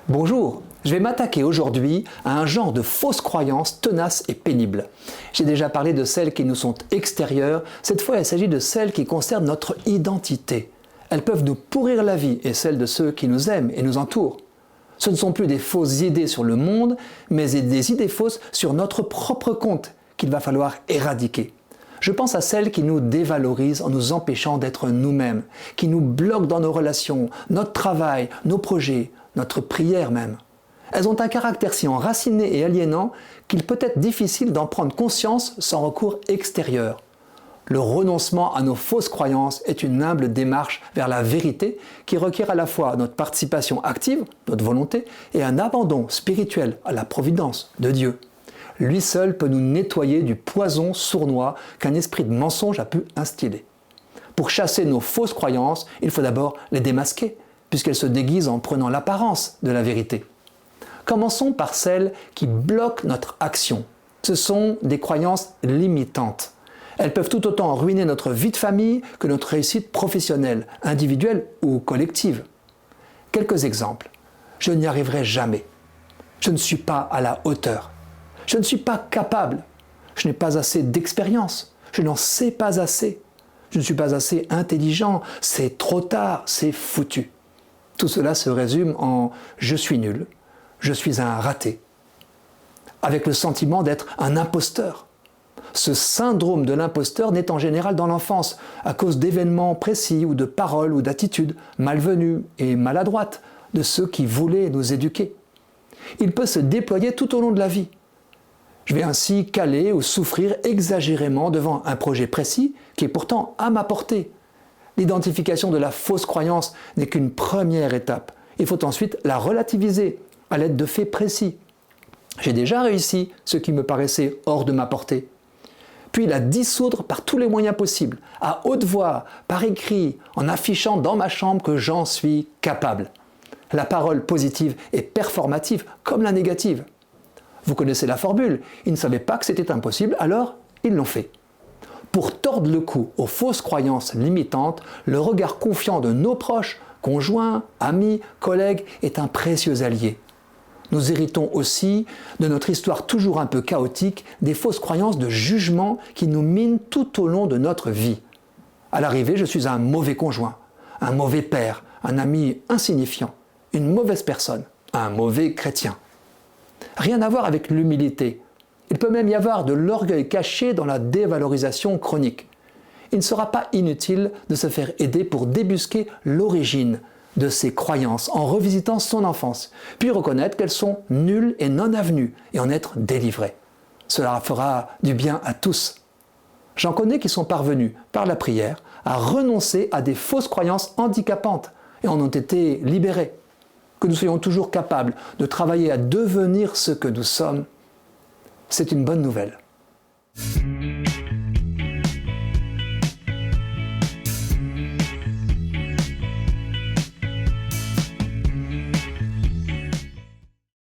Bonjour, je vais m'attaquer aujourd'hui à un genre de fausses croyances tenaces et pénibles. J'ai déjà parlé de celles qui nous sont extérieures, cette fois il s'agit de celles qui concernent notre identité. Elles peuvent nous pourrir la vie et celle de ceux qui nous aiment et nous entourent. Ce ne sont plus des fausses idées sur le monde, mais des idées fausses sur notre propre compte qu'il va falloir éradiquer. Je pense à celles qui nous dévalorisent en nous empêchant d'être nous-mêmes, qui nous bloquent dans nos relations, notre travail, nos projets, notre prière même. Elles ont un caractère si enraciné et aliénant qu'il peut être difficile d'en prendre conscience sans recours extérieur. Le renoncement à nos fausses croyances est une humble démarche vers la vérité qui requiert à la fois notre participation active, notre volonté, et un abandon spirituel à la providence de Dieu. Lui seul peut nous nettoyer du poison sournois qu'un esprit de mensonge a pu instiller. Pour chasser nos fausses croyances, il faut d'abord les démasquer, puisqu'elles se déguisent en prenant l'apparence de la vérité. Commençons par celles qui bloquent notre action. Ce sont des croyances limitantes. Elles peuvent tout autant ruiner notre vie de famille que notre réussite professionnelle, individuelle ou collective. Quelques exemples. Je n'y arriverai jamais. Je ne suis pas à la hauteur. Je ne suis pas capable. Je n'ai pas assez d'expérience. Je n'en sais pas assez. Je ne suis pas assez intelligent. C'est trop tard. C'est foutu. Tout cela se résume en « je suis nul »,« je suis un raté », avec le sentiment d'être un imposteur. Ce syndrome de l'imposteur naît en général dans l'enfance, à cause d'événements précis ou de paroles ou d'attitudes malvenues et maladroites de ceux qui voulaient nous éduquer. Il peut se déployer tout au long de la vie. Je vais ainsi caler ou souffrir exagérément devant un projet précis qui est pourtant à ma portée. L'identification de la fausse croyance n'est qu'une première étape. Il faut ensuite la relativiser à l'aide de faits précis. J'ai déjà réussi ce qui me paraissait hors de ma portée. Puis la dissoudre par tous les moyens possibles, à haute voix, par écrit, en affichant dans ma chambre que j'en suis capable. La parole positive est performative comme la négative. Vous connaissez la formule, ils ne savaient pas que c'était impossible, alors ils l'ont fait. Pour tordre le cou aux fausses croyances limitantes, le regard confiant de nos proches, conjoints, amis, collègues est un précieux allié. Nous héritons aussi de notre histoire toujours un peu chaotique des fausses croyances de jugement qui nous minent tout au long de notre vie. À l'arrivée, je suis un mauvais conjoint, un mauvais père, un ami insignifiant, une mauvaise personne, un mauvais chrétien. Rien à voir avec l'humilité. Il peut même y avoir de l'orgueil caché dans la dévalorisation chronique. Il ne sera pas inutile de se faire aider pour débusquer l'origine de ces croyances en revisitant son enfance, puis reconnaître qu'elles sont nulles et non avenues et en être délivré. Cela fera du bien à tous. J'en connais qui sont parvenus, par la prière, à renoncer à des fausses croyances handicapantes et en ont été libérés. Que nous soyons toujours capables de travailler à devenir ce que nous sommes, c'est une bonne nouvelle.